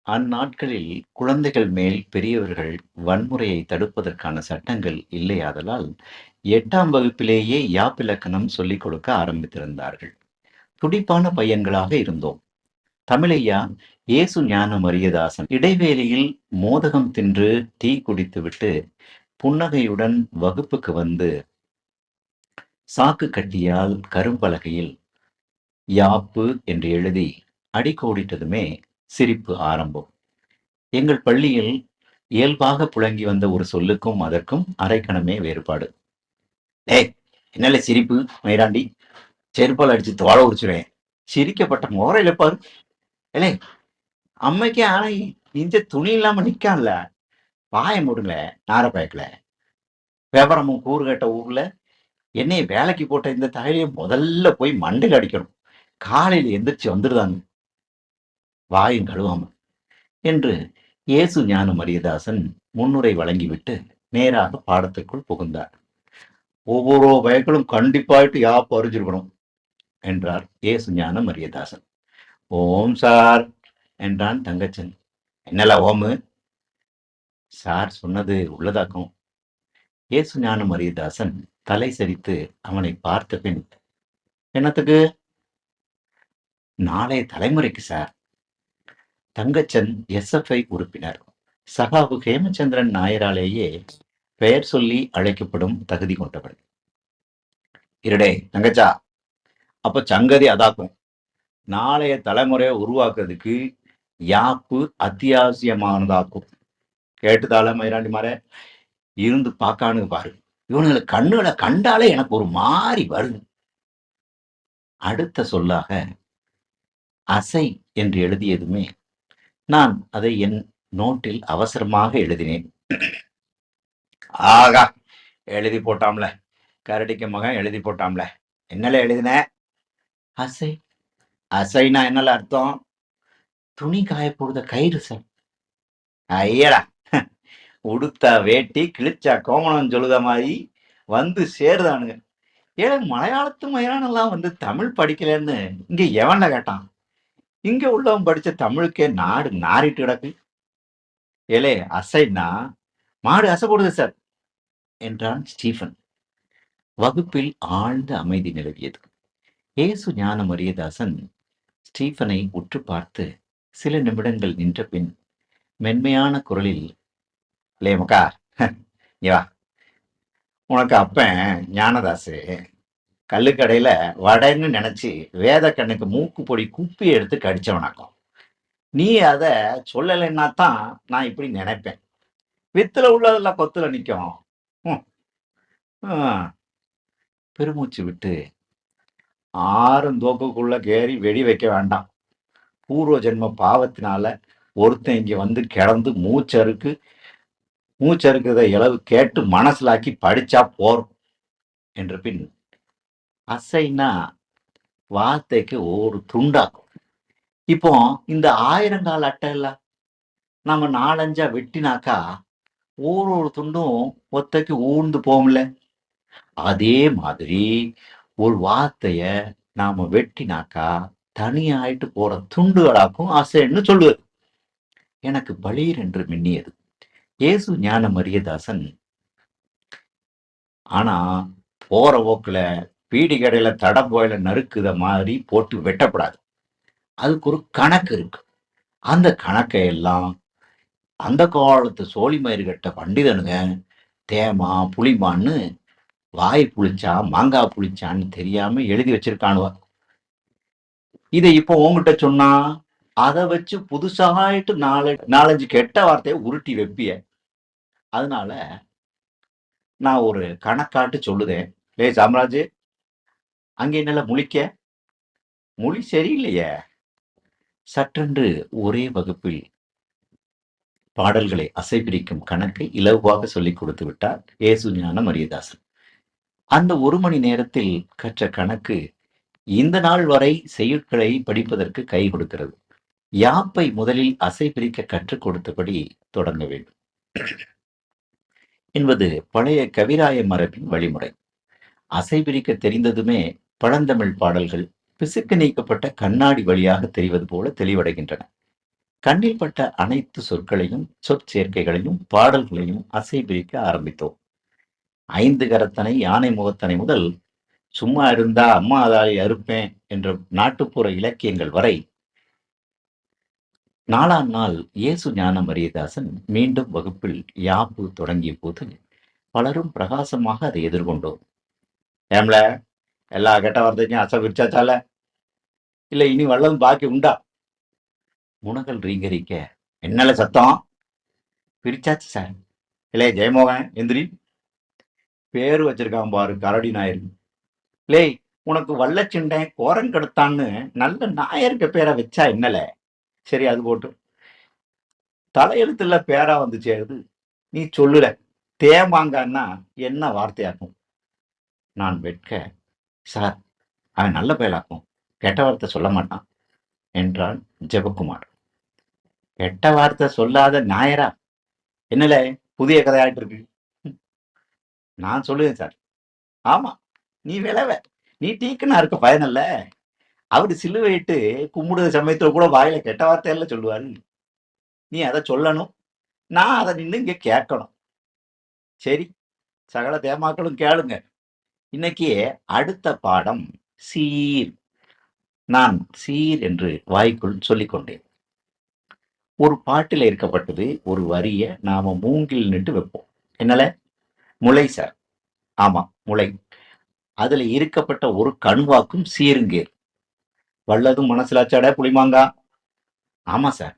அந்நாட்களில் குழந்தைகள் மேல் பெரியவர்கள் வன்முறையை தடுப்பதற்கான சட்டங்கள் இல்லையாதலால் 8ஆம் வகுப்பிலேயே யாப்பிலக்கணம் சொல்லிக் கொடுக்க ஆரம்பித்திருந்தார்கள். துடிப்பான பையன்களாக இருந்தோம். தமிழையா இயேசு ஞான மரியதாசன் இடைவேளையில் மோதகம் தின்று டீ குடித்துவிட்டு புன்னகையுடன் வகுப்புக்கு வந்து சாக்கு கட்டியால் கரும்பலகையில் யாப்பு என்று எழுதி அடிக்கோடிட்டதுமே சிரிப்பு ஆரம்பம். எங்கள் பள்ளியில் இயல்பாக புழங்கி வந்த ஒரு சொல்லுக்கும் அதற்கும் அரைக்கணமே வேறுபாடு. "டேய், என்னல சிரிப்பு மயிராண்டி, செருப்பால் அடிச்சு தோலை உரிச்சுருவேன்." சிரிக்கப்பட்ட முறையில பாரு. "ஏலே, அம்மைக்கே ஆனா இஞ்ச துணி இல்லாம நிக்கான்ல, வாய மூடுங்களே நார பயக்கல. விவரமும் கூறு கட்ட ஊர்ல என்னைய வேலைக்கு போட்ட இந்த தகைய முதல்ல போய் மண்டையில அடிக்கணும். காலையில எந்திரிச்சு வந்துருதாங்க வாயும் கழுவாம." என்று இயேசு ஞான மரியதாசன் முன்னுரை வழங்கிவிட்டு நேராக பாடத்திற்குள் புகுந்தார். "ஒவ்வொரு பயக்களும் கண்டிப்பாயிட்டு யாப்பு அறிஞ்சிருக்கணும்" என்றார் இயேசு ஞான மரியதாசன். "ஓம் சார்" என்றான் தங்கச்சன். "என்னல ஓமு?" "சார் சொன்னது உள்ளதாக்கும்." இயேசு ஞான மரியதாசன் தலை சரித்து அவனை பார்த்த பின், "என்னத்துக்கு?" "நாளைய தலைமுறைக்கு சார்." தங்கச்சன் எஸ்எஃப்ஐ உறுப்பினர். சகாவு ஹேமச்சந்திரன் நாயராலேயே பெயர் சொல்லி அழைக்கப்படும் தகுதி கொண்டவன். "இருடே தங்கச்சா, அப்ப சங்கதி அதாக்கும். நாளைய தலைமுறையை உருவாக்குறதுக்கு யாப்பு அத்தியாவசியமானதாக்கும். கேட்டுதால மயிராண்டி மாற இருந்து பார்க்கானு பாரு. இவனுங்களை கண்ணுகளை கண்டாலே எனக்கு ஒரு மாறி வருது." அடுத்த சொல்லாக அசை என்று எழுதியதுமே நான் அதை என் நோட்டில் அவசரமாக எழுதினேன். "ஆகா, எழுதி போட்டாம்ல, கரடிக்கு மகன் எழுதி போட்டாம்ல. என்னல எழுதின?" "அசை." "அசைனா என்னல அர்த்தம்?" "துணி காய போடுத கயிறு சார்." "ஐயடா, உடுத்தா வேட்டி கிழிச்சா கோமணம் சொல்லுத மாதிரி வந்து சேருதானுங்க. ஏழை மலையாளத்து மயிரானெல்லாம் வந்து தமிழ் படிக்கலன்னு இங்க எவன்ல கேட்டான்? இங்க உள்ளவன் படிச்ச தமிழுக்கே நாடு நாறிட்டு கிடக்கு. ஏலே, அசைன்னா மாடு அசை போடுது சார்" என்றான் ஸ்டீஃபன். வகுப்பில் ஆழ்ந்த அமைதி நிலவியது. இயேசு ஞான மரியதாசன் ஸ்டீஃபனை உற்று பார்த்து சில நிமிடங்கள் நின்ற பின் மென்மையான குரலில், "லே மக்கா, இங்க வா. உனக்கு அப்பன் ஞானதாசு கள்ளுக்கடையில வடைன்னு நினைச்சு வேத கண்ணுக்கு மூக்கு பொடி குப்பி எடுத்து கடிச்சவனாக்கும். நீ அத சொல்லலைன்னா தான் நான் இப்படி நினைப்பேன். வித்துல உள்ளதெல்லாம் கொத்துல நிக்கும்." ம், ம். பெருமூச்சு விட்டு, "ஆறும் தோப்புக்குள்ள கேறி வெடி வைக்க வேண்டாம். பூர்வ ஜென்ம பாவத்தினால ஒருத்தன் இங்க வந்து கிடந்து மூச்சறுக்கிறத இளவு கேட்டு மனசுலாக்கி படிச்சா போறோம்" என்ற பின், "அசைன்னா வார்த்தைக்கு ஒரு துண்டாக்கும். இப்போ இந்த 1000 அட்டை இல்ல, நம்ம 4, 5 வெட்டினாக்கா ஒரு துண்டும் ஒத்தைக்கு ஊர்ந்து போகும்ல. அதே மாதிரி ஒரு வார்த்தைய நாம வெட்டினாக்கா தனியாயிட்டு போற துண்டுகளாக்கும் அசைன்னு சொல்லுவது." எனக்கு பளீர் என்று மின்னியது. இயேசு ஞான மரியதாசன், "ஆனா போற போக்குல பீடி கடையில தடம்போயில நறுக்குத மாதிரி போட்டு வெட்டப்படாது. அதுக்கு ஒரு கணக்கு இருக்கு. அந்த கணக்கை எல்லாம் அந்த காலத்து சோழிமயிறு கட்ட பண்டிதனுங்க தேமா புளிமான்னு வாய் புளிச்சா மாங்கா புளிச்சான்னு தெரியாம எழுதி வச்சிருக்கானுவ. இதை இப்போ உன்கிட்ட சொன்னா அதை வச்சு புதுசாயிட்டு 4, 5 கெட்ட வார்த்தையை உருட்டி வைப்பிய. அதனால நான் ஒரு கணக்காட்டு சொல்லுதேன். லே சாம்ராஜ், அங்க என்னல முழிக்க? மொழி சரியில்லையே." சற்றென்று ஒரே வகுப்பில் பாடல்களை அசைபிரிக்கும் கணக்கை இலகுவாக சொல்லிக் கொடுத்து விட்டார் இயேசு ஞான மரியதாசன். அந்த 1 மணி நேரத்தில் கற்ற கணக்கு இந்த நாள் வரை செய்யுட்களை படிப்பதற்கு கை கொடுக்கிறது. யாப்பை முதலில் அசை பிரிக்க கற்றுக் கொடுத்தபடி தொடங்க வேண்டும் என்பது பழைய கவிராய மரபின் வழிமுறை. அசை பிரிக்க தெரிந்ததுமே பழந்தமிழ் பாடல்கள் பிசுக்கு நீக்கப்பட்ட கண்ணாடி வழியாக தெரிவது போல தெளிவடைகின்றன. கண்ணில் பட்ட அனைத்து சொற்களையும், சொற்சேர்க்கைகளையும், பாடல்களையும் அசைபிரிக்க ஆரம்பித்தோம். 5 கரத்தனை, யானை முகத்தனை முதல் சும்மா இருந்தா அம்மா அதாயை அறுப்பேன் என்ற நாட்டுப்புற இலக்கியங்கள் வரை 4ஆம் நாள் இயேசு ஞான மரியதாசன் மீண்டும் வகுப்பில் யாப்பு தொடங்கிய போது பலரும் பிரகாசமாக அதை எதிர்கொண்டோம். ஏம்ல, எல்லா கெட்ட வார்த்தைக்கும் அசை பிரிச்சாச்சால, இல்ல இனி வல்லதும் பாக்கி உண்டா? முனகல் ரீங்கரிக்க, என்னல சத்தம்? பிரிச்சாச்சு சார். இல்லே ஜெயமோகன் எந்திரி, பேரு வச்சிருக்கான் பாரு கரடி நாயர். லேய், உனக்கு வல்லச்சிண்டை கோரங்கெடுத்தான்னு நல்ல நாயருக்கு பேரை வச்சா என்னல? சரி அது போட்டு தலையெழுத்துல பேரா வந்து சேருது. நீ சொல்லுல, தேமாங்கன்னா என்ன வார்த்தையாக்கும்? நான் வெட்க, சார் அவன் நல்ல பயலாக்கும், கெட்ட வார்த்தை சொல்ல மாட்டான் என்றான் ஜெபக்குமார். கெட்ட வார்த்தை சொல்லாத நாயரா? என்னல புதிய கதையாயிட்டு இருக்கு? நான் சொல்லுவேன் சார். ஆமா, நீ விளைவ, நீ டீக்குன்னா இருக்க பயனல்ல. அவரு சிலுவையிட்டு கும்பிடுற சமயத்துல கூட வாயில கெட்ட வார்த்தையெல்லாம் சொல்லுவாரு. நீ அதை சொல்லணும், நான் அதை நின்று இங்க கேட்கணும். சரி, சகல தேமாக்களும் கேளுங்க. இன்னைக்கு அடுத்த பாடம் சீர். நான் சீர் என்று வாய்க்குள் சொல்லிக் கொண்டேன். ஒரு பாட்டில் இருக்கப்பட்டது ஒரு வரிய நாம மூங்கில் நின்று வைப்போம். என்னல? முளை சார். ஆமா, முளை. அதுல இருக்கப்பட்ட ஒரு கணுவாக்கும் சீருங்கேர். வல்லதும் மனசிலாச்சாட புளிமாங்கா. ஆமா சார்.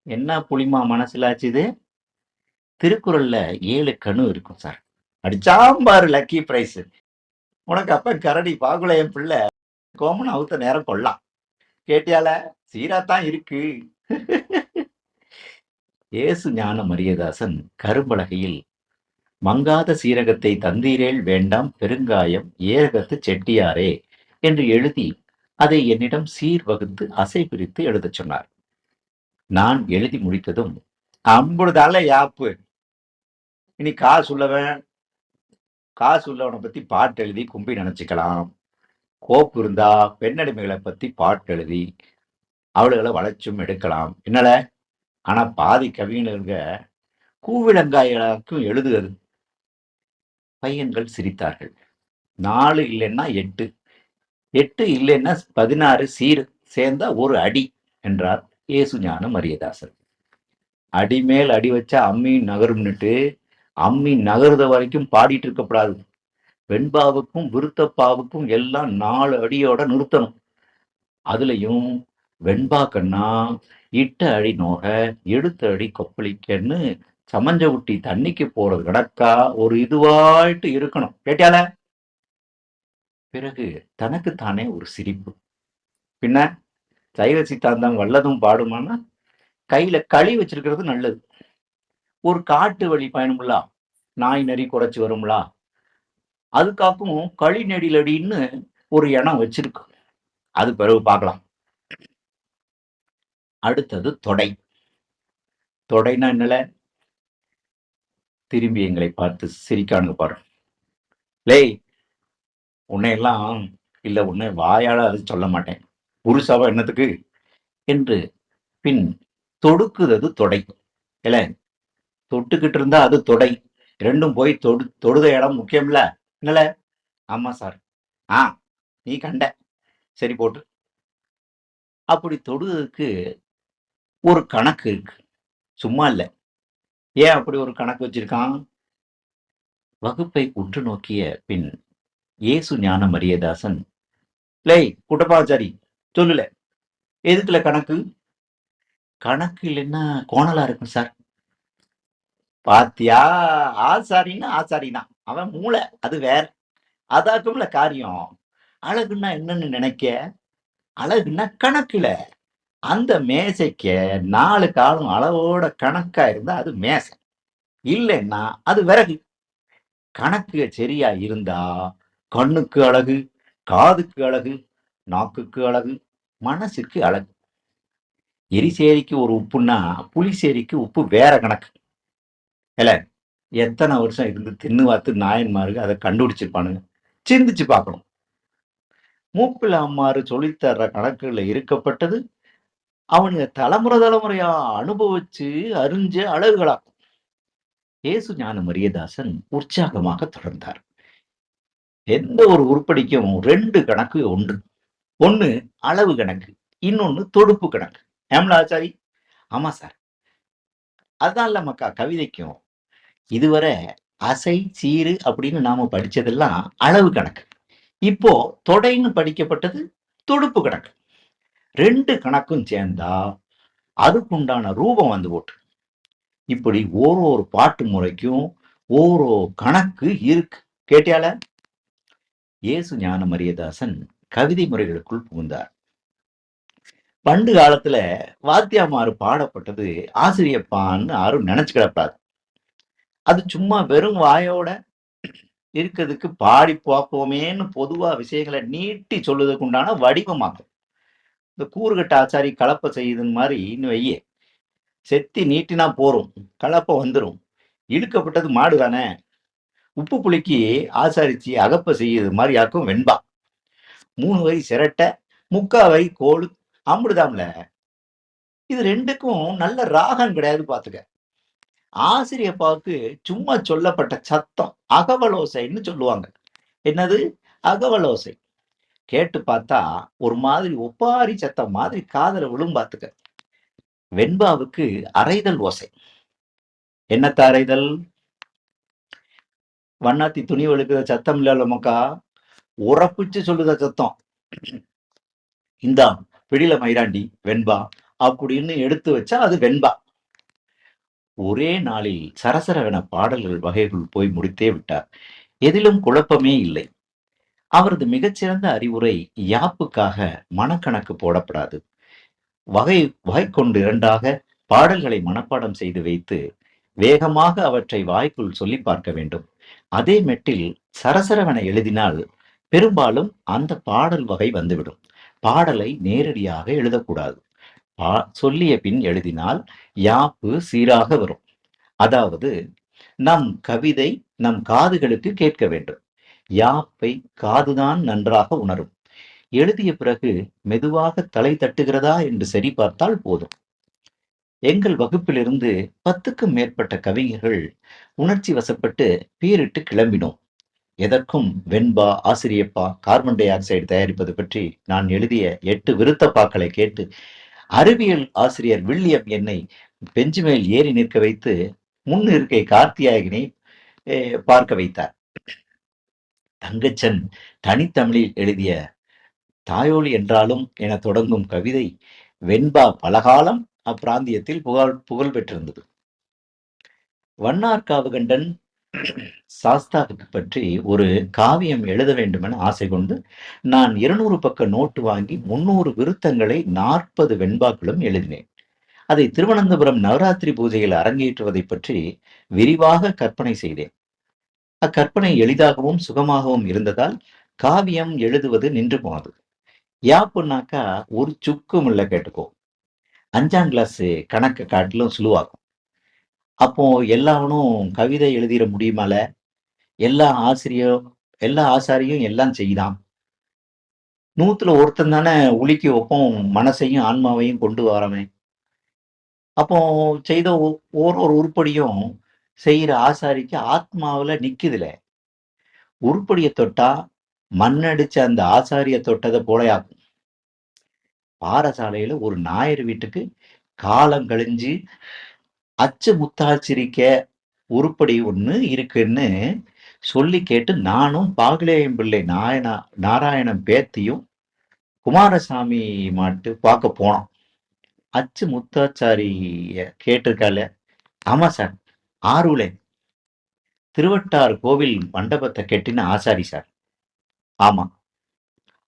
என்ன புளிமா மனசிலாச்சுது? திருக்குறள்ல 7 கணு இருக்கும் சார். அடிச்சாம்பாரு lucky price. உனக்கு அப்ப கரடி பாகுலையன் பிள்ளை கோமன் அவுத்த நேரம் கொள்ளலாம். கேட்டியால? சீராத்தான் இருக்கு. இயேசு ஞான மரியதாசன் கரும்பலகையில் மங்காத சீரகத்தை தந்தீரேல் வேண்டாம் பெருங்காயம் ஏரகத்து செட்டியாரே என்று எழுதி அதை என்னிடம் சீர் வகுத்து அசை பிரித்து எழுதச் சொன்னார். நான் எழுதி முடித்ததும், அம்புடுதால யாப்பு, இனி காசு உள்ளவனை பத்தி பாட்டு எழுதி கும்பி நினைச்சுக்கலாம். கோப்பு இருந்தா பெண்ணடிமைகளை பத்தி பாட்டு எழுதி அவளுகளை வளைச்சும் எடுக்கலாம். என்னல? ஆனா பாதி கவிஞர்களுங்க கூவிளங்காய்களுக்கும் எழுதுகிறது. பையன்கள் சிரித்தார்கள். 4 இல்லைன்னா 8, 8 இல்லைன்னா 16 சீர் சேர்ந்தா ஒரு அடி என்றார் இயேசு ஞான மரியதாசன். அடி மேல் அடி வச்சா அம்மி நகரும்னுட்டு அம்மி நகருத வரைக்கும் பாடிட்டு இருக்கப்படாது. வெண்பாவுக்கும் விருத்தப்பாவுக்கும் எல்லாம் 4 அடியோட நிறுத்தணும். அதுலயும் வெண்பா கண்ணா இட்ட அடி நோக எடுத்த அடி கொப்பளிக்கன்னு சமஞ்ச ஊட்டி தண்ணிக்கு போறது கணக்கா ஒரு இதுவாயிட்டு இருக்கணும். கேட்டியால? பிறகு தனக்குத்தானே ஒரு சிரிப்பு. பின்ன சைவ சித்தாந்தம் வல்லதும் பாடுமானா கையில களி வச்சிருக்கிறது நல்லது. ஒரு காட்டு வழி பயணம்லா, நாய் நரி குறைச்சு வரும்லா, அதுக்காக்கும் களி நெடிலடின்னு ஒரு இனம் வச்சிருக்கு. அது பிறகு பார்க்கலாம். அடுத்தது தொடை. தொடைனா என்னல? திரும்பி எங்களை பார்த்து சிரிக்கானுங்க பாரு. லேய், உன்னையெல்லாம் இல்ல, உன்னை வாயால அது சொல்ல மாட்டேன், புருஷாவா என்னத்துக்கு என்று பின் தொடுக்குதது தொடை. இல்ல, தொட்டுக்கிட்டு இருந்தா அது தொடை. ரெண்டும் போய் தொடுத இடம் முக்கியம்ல. என்னல? ஆமா சார். ஆ, நீ கண்ட. சரி போட்டு. அப்படி தொடுவதற்கு ஒரு கணக்கு இருக்கு, சும்மா இல்ல. ஏன் அப்படி ஒரு கணக்கு வச்சிருக்கான்? வகுப்பை உற்று நோக்கிய பின் இயேசு ஞான மரியதாசன், லேய் குட்டப்பாச்சாரி, சொல்லுல, எதுக்குல கணக்கு? கணக்கு இல்லைன்னா கோணலா இருக்கும் சார். பாத்தியா? ஆசாரின்னா ஆசாரினா அவன் மூளை, அது வேற. அதாக்கும்ல காரியம். அழகுன்னா என்னன்னு நினைக்க? அழகுன்னா கணக்குல. அந்த மேசைக்கு 4 காலம் அளவோட கணக்கா இருந்தா அது மேசை. இல்லைன்னா அது விறகு. கணக்கு சரியா இருந்தா கண்ணுக்கு அழகு, காதுக்கு அழகு, நாக்குக்கு அழகு, மனசுக்கு அழகு. எரிசேரிக்கு ஒரு உப்புன்னா புளிசேரிக்கு உப்பு வேற கணக்கு. இல்ல, எத்தனை வருஷம் இருந்து தின்னு பார்த்து நாயன்மாருக்கு அதை கண்டுபிடிச்சிருப்பானுங்க. சிந்திச்சு பார்க்கணும். மூப்பில் அம்மாறு சொல்லித்தர்ற கணக்குல இருக்கப்பட்டது அவனுங்க தலைமுறை தலைமுறையா அனுபவிச்சு, அறிஞ்ச அழகுகளாக்கும். இயேசு ஞான மரியதாசன் உற்சாகமாக தொடர்ந்தார். எந்த ஒரு உருப்படிக்கும் 2 கணக்கு உண்டு. ஒண்ணு அளவு கணக்கு, இன்னொன்னு தொடுப்பு கணக்கு. ஏம்ல ஆச்சாரி? ஆமா சார். அதான்ல மக்கா கவிதைக்கும். இதுவரை அசை, சீரு அப்படின்னு நாம படிச்சதெல்லாம் அளவு கணக்கு. இப்போ தொடைன்னு படிக்கப்பட்டது தொடுப்பு கணக்கு. 2 கணக்கும் சேர்ந்தா அதுக்குண்டான ரூபம் வந்து போட்டு. இப்படி ஒரு பாட்டு முறைக்கும் ஓரோ கணக்கு இருக்கு. கேட்டியால? இயேசு ஞான மரியதாசன் கவிதை முறைகளுக்குள் புகுந்தார். பண்டு காலத்துல வாத்தியாமாறு பாடப்பட்டது ஆசிரியப்பான்னு யாரும் நினைச்சு கிடப்பாரு. அது சும்மா வெறும் வாயோட இருக்கிறதுக்கு பாடி பார்ப்போமேன்னு பொதுவா விஷயங்களை நீட்டி சொல்லுவதற்கு உண்டான வடிவமாக்கும். இந்த கூறுகட்ட ஆச்சாரி கலப்பை செய்யுதுன்னு மாதிரி இன்னும் வையே. செத்தி நீட்டினா போரும், கலப்பை வந்துடும். இழுக்கப்பட்டது மாடு தானே. உப்பு புளிக்கு ஆசாரிச்சு அகப்பை செய்யுது மாதிரி ஆக்கும் வெண்பா. 3 வரி சிரட்டை, 3/4 வரி கோழு, அம்புடுதாம்ல. இது 2க்கும் நல்ல ராகம் கிடையாது பாத்துக்க. ஆசிரியப்பாவுக்கு சும்மா சொல்லப்பட்ட சத்தம் அகவலோசைன்னு சொல்லுவாங்க. என்னது? அகவலோசை. கேட்டு பார்த்தா ஒரு மாதிரி ஒப்பாரி சத்தம் மாதிரி காதுல விழும் பாத்துக்க. வெண்பாவுக்கு அறைதல் ஓசை. என்னத்த அறைதல்? வண்ணாத்தி துணி வெளுக்கிற சத்தம் இல்ல மக்கா, உறப்பிச்சு சொல்லுத சத்தம். இந்தா பிடில மயிராண்டி வெண்பா அப்படின்னு எடுத்து வச்சா அது வெண்பா. ஒரே நாளில் சரசரவென பாடல்கள் வகைகள் போய் முடித்தே விட்டார். எதிலும் குழப்பமே இல்லை. அவரது மிகச்சிறந்த அறிவுரை யாப்புக்காக மனக்கணக்கு போடப்படாது. வகை வகைக்கொண்டு 2ஆக பாடல்களை மனப்பாடம் செய்து வைத்து வேகமாக அவற்றை வாய்க்குள் சொல்லி பார்க்க வேண்டும். அதே மெட்டில் சரசரவென எழுதினால் பெரும்பாலும் அந்த பாடல் வகை வந்துவிடும். பாடலை நேரடியாக எழுதக்கூடாது. சொல்லிய பின் எழுதினால் யாப்பு சீராக வரும். அதாவது நம் கவிதை நம் காதுகளுக்கு கேட்க வேண்டும். யாப்பை காதுதான் நன்றாக உணரும். எழுதிய பிறகு மெதுவாக தலை தட்டுகிறதா என்று சரி பார்த்தால் போதும். எங்கள் வகுப்பிலிருந்து 10க்கும் மேற்பட்ட கவிஞர்கள் உணர்ச்சி வசப்பட்டு பீரிட்டு கிளம்பினோம். எதற்கும் வெண்பா, ஆசிரியப்பா, கார்பன் டை ஆக்சைடு தயாரிப்பது பற்றி நான் எழுதிய 8 விருத்தப்பாக்களை கேட்டு அறிவியல் ஆசிரியர் வில்லியம் என்னை பெஞ்சு மேல் ஏறி நிற்க வைத்து முன் இருக்கை கார்த்தியாயகனை பார்க்க வைத்தார். தங்கச்சன் தனித்தமிழில் எழுதிய தாயோலி என்றாலும் என தொடங்கும் கவிதை வெண்பா பலகாலம் அப்பிராந்தியத்தில் புகழ் பெற்றிருந்தது. வண்ணார்காவுகண்டன் சாஸ்தாவுக்கு பற்றி ஒரு காவியம் எழுத வேண்டும் என ஆசை கொண்டு நான் 200 பக்க நோட்டு வாங்கி 300 விருத்தங்களை 40 வெண்பாக்களும் எழுதினேன். அதை திருவனந்தபுரம் நவராத்திரி பூஜையில் அரங்கேற்றுவதை பற்றி விரிவாக கற்பனை செய்தேன். அக்கற்பனை எளிதாகவும் சுகமாகவும் இருந்ததால் காவியம் எழுதுவது நின்று போனது. யாப்புனாக்கா ஒரு சுக்கும் இல்லை கேட்டுக்கோ. 5ஆம் கிளாஸ் கணக்கு காட்டிலும் சுழுவாக்கும். அப்போ எல்லாவனும் கவிதை எழுதிட முடியுமால? எல்லா ஆசாரியும் எல்லாம் செய்தான். 100ல ஒருத்தன் தானே உளிக்கு ஒப்பம் மனசையும் ஆன்மாவையும் கொண்டு வரவன். அப்போ செய்த ஒரு உருப்படியும் செய்யற ஆசாரிக்கு ஆத்மாவுல நிக்குதுல. உருப்படியை தொட்டா மண்ணடிச்ச அந்த ஆசாரிய தொட்டதை போலயாக்கும். பாரசாலையில ஒரு நாயர் வீட்டுக்கு காலம் கழிஞ்சு அச்சு முத்தாச்சிரிக்க உருப்படி ஒண்ணு இருக்குன்னு சொல்லி கேட்டு நானும் பாகலேயம் பிள்ளை நாராயணன் பேத்தியும் குமாரசாமி மாட்டு பார்க்க போனோம். அச்சு முத்தாச்சாரிய கேட்டிருக்கால? ஆமா சார், ஆருளே திருவட்டார் கோவில் மண்டபத்தை கெட்டின ஆசாரி சார். ஆமா.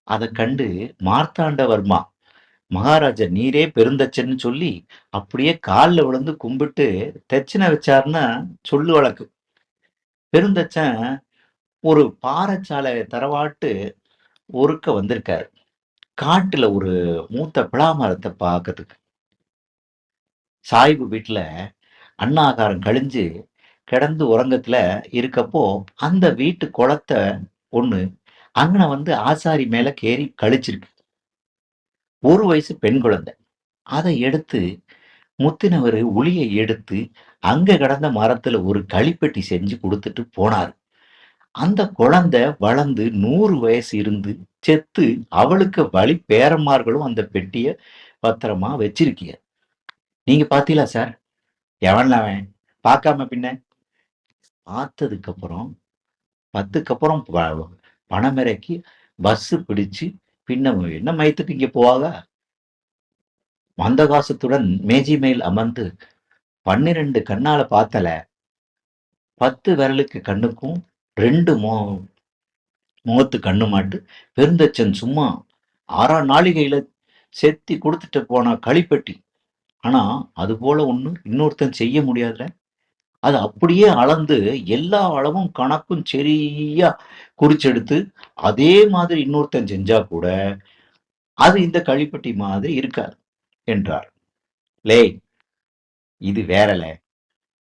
அதை கண்டு மார்த்தாண்டவர்மா மகாராஜா நீரே பெருந்தச்சன்னு சொல்லி அப்படியே காலில் விழுந்து கும்பிட்டு தட்சிணை வச்சாருன்னா சொல்லு வழக்கு. பெருந்தச்சன் ஒரு பாறைச்சாலை தரவாட்டு ஒருக்க வந்திருக்காரு. காட்டுல ஒரு மூத்த பிளாமரத்தை பார்க்கறதுக்கு. சாய்பு வீட்டுல அன்னாகாரம் கழிஞ்சு கிடந்து உறங்கத்துல இருக்கப்போ அந்த வீட்டு குளத்தை ஒண்ணு அங்கன வந்து ஆசாரி மேல கேறி கழிச்சிருக்கு. 1 வயசு பெண் குழந்தை. அதை எடுத்து முத்தினவரு உளியை எடுத்து அங்க கிடந்த மரத்துல ஒரு களிப்பெட்டி செஞ்சு கொடுத்துட்டு போனாரு. அந்த குழந்தை வளர்ந்து 100 வயசு இருந்து செத்து அவளுக்கு வழி பேரன்மார்களும் அந்த பெட்டிய பத்திரமா வச்சிருக்கிய. நீங்க பாத்தீங்களா சார்? எவன்ல அவன்? பார்க்காம பின்ன? பார்த்ததுக்கு அப்புறம் 10க்கு அப்புறம் பணமிறக்கி பஸ் பிடிச்சு பின்ன என்ன மயத்துக்கு இங்க போவாங்க? மந்தகாசத்துடன் மேஜை மேல் அமர்ந்து 12 கண்ணால பார்த்தல, 10 விரலுக்கு கண்ணுக்கும் 2 முகத்து கண்ணு மாட்டு பெருந்தச்சன் சும்மா 6 நாழிகையில செத்தி கொடுத்துட்டு போன களிப்பெட்டி. ஆனா அது போல ஒண்ணு இன்னொருத்தன் செய்ய முடியாதுல. அது அப்படியே அளந்து எல்லா அளவும் கணக்கும் சரியா குறிச்செடுத்து அதே மாதிரி இன்னொருத்தன் செஞ்சா கூட அது இந்த களிப்பெட்டி மாதிரி இருக்காது என்றார். லேய், இது வேறல,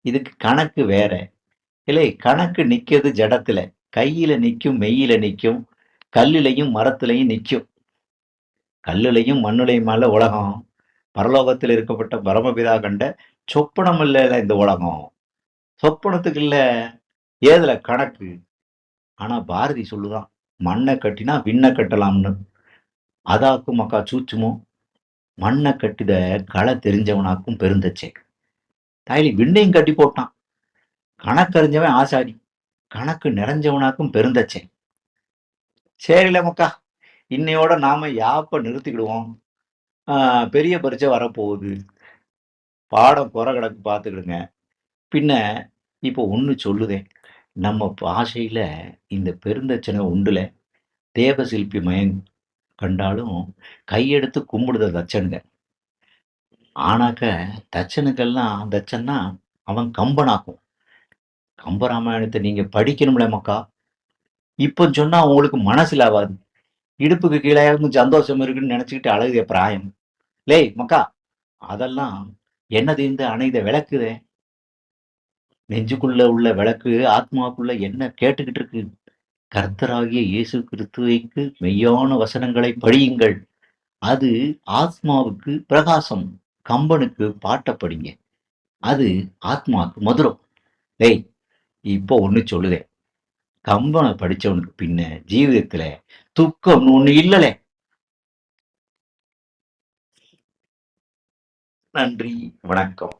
இதுக்கு கணக்கு வேற. இல்லை, கணக்கு நிக்கிறது ஜடத்துல, கையில நிக்கும், மெய்யில நிக்கும், கல்லுலையும் மரத்திலையும் நிக்கும். கல்லுலையும் மண்ணுலையுமால உலகம். பரலோகத்தில் இருக்கப்பட்ட பரமபிதா கண்ட சொப்பனம் இல்ல இந்த உலகம். சொப்பனத்துக்கு இல்ல, ஏதுல கணக்கு. ஆனா பாரதி சொல்லுதான், மண்ணை கட்டினா விண்ணை கட்டலாம்னு. அதாக்கும் மக்கா சூச்சுமோ, மண்ணை கட்டித களை தெரிஞ்சவனாக்கும் பெருந்தச்சே. தாயலி விண்ணையும் கட்டி போட்டான். கணக்கறிஞ்சவன் ஆசாரி, கணக்கு நிறைஞ்சவனாக்கும் பெருந்தச்சே. சரில மக்கா, இன்னையோட நாம யாப்ப நிறுத்திக்கிடுவோம். பெரிய பரீட்சை வரப்போகுது. பாடம் குறை கணக்கு பார்த்துக்கிடுங்க. பின்ன இப்போ ஒண்ணு சொல்லுதேன், நம்ம பாஷையில இந்த பெருந்தச்சனை உண்டுல தேவசில்பி மயன் கண்டாலும் கையெடுத்து கும்பிடுத தச்சனுங்க. ஆனாக்க தச்சனுக்கெல்லாம் தச்சன்னா அவன் கம்பனாக்கும். கம்பராமாயணத்தை நீங்க படிக்கணும்ல மக்கா. இப்ப சொன்னா உங்களுக்கு மனசுல ஆகாது. இடுப்புக்கு கீழே சந்தோஷம் இருக்குன்னு நினைச்சுக்கிட்டு அழகுதே பிராயம். லேய் மக்கா, அதெல்லாம் என்னது இந்த அணைத விளக்குதே. நெஞ்சுக்குள்ள உள்ள விளக்கு ஆத்மாவுக்குள்ள என்ன கேட்டுக்கிட்டு இருக்கு? கர்த்தராகிய இயேசு கிறிஸ்துவைக்கு மெய்யான வசனங்களை படியுங்கள். அது ஆத்மாவுக்கு பிரகாசம். கம்பனுக்கு பாட்ட படிங்க. அது ஆத்மாவுக்கு மதுரம். டேய், இப்போ ஒண்ணு சொல்லுதே, கம்பனை படிச்சவனுக்கு பின்ன ஜீவிதத்துல துக்கம்னு ஒண்ணு இல்லலே. நன்றி, வணக்கம்.